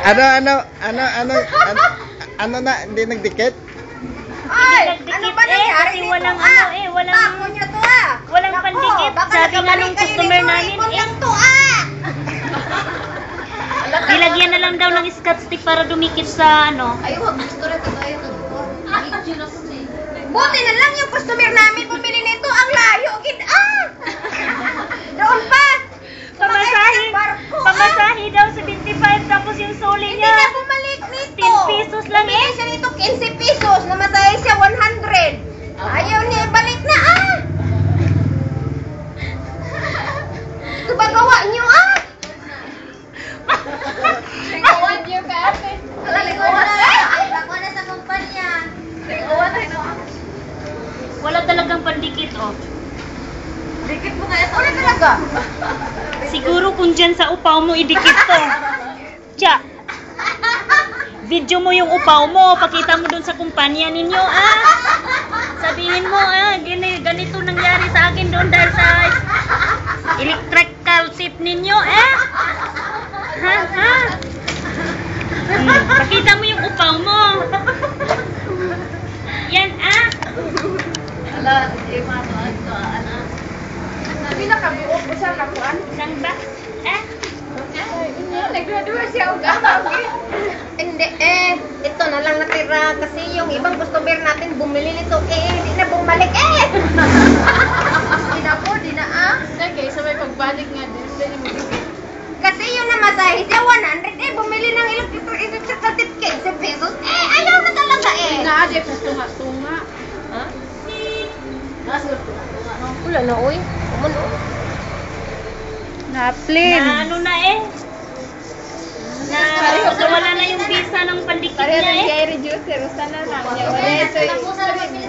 Ano na, hindi nagdikit? Ay, ano ba nangyari kasi dito? walang walang Bako nyo to walang Nako, pandikit. baka Sabi nga nakabalik nung kayo customer nito, namin, ipon eh. lang to Nilagyan na lang daw ng scotch stick para dumikit sa ano. Ay, wag gusto rin ito tayo. Buti na lang yung customer namin bumili nito. Ang layo, doon pa. Pamasahe, pamasahe daw 75 tapos yung suli Hindi niya. na bumalik nito. 10 pesos lang Bumili siya nito 15 pesos. Namatay siya 100. Ayaw niya ibalik na Ito ba gawa niyo Likuan niyo kasi. Likuan na sa kumpanya. Likuan na Wala talagang pandikit, oh. Dikit mo kaya sa ulit talaga. Siguro kung dyan sa upaw mo, idikit to. Tsa. Video mo yung upaw mo, pakita mo dun sa kumpanya ninyo, Sabihin mo, ganito nangyari sa akin doon dahil sa electrical tip ninyo, Pakita mo yung upaw mo. Yan, Ala, di Sabi na kabuo ko sa kapuan. Saan ba? Nag-graduate siya o Hindi, ito na lang natira kasi yung ibang customer natin bumili nito, hindi na bumalik, Di na, Okay, so may pagbalik nga din. Kasi yung namasahe siya, 100, bumili ng electric certificate, 10 pesos, ayaw na talaga, Naadip sa tunga-tunga. Wala na, uy. Kumano. Na-plane. Na ano na wala na yung visa ng pandikit Pareho niya, ng dairy juicer. Sana lang. Wala ito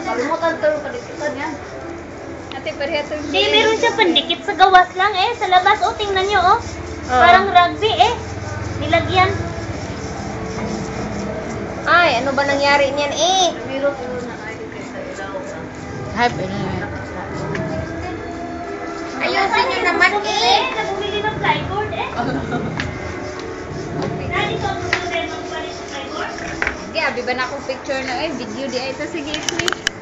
Kalimutan to yung palikitan yan. Ate, pareho ito Hindi, meron siya pandikit sa gawas lang, Sa labas, tingnan nyo, Parang rugby, Nilagyan. Ay, ano ba nangyari niyan, Hype, Ayusin nyo naman, Bumili ng plyboard, Nandito ako sa magpalit ng plyboard. Sige, abi ba na akong picture na, video di ay ito. Sige, please.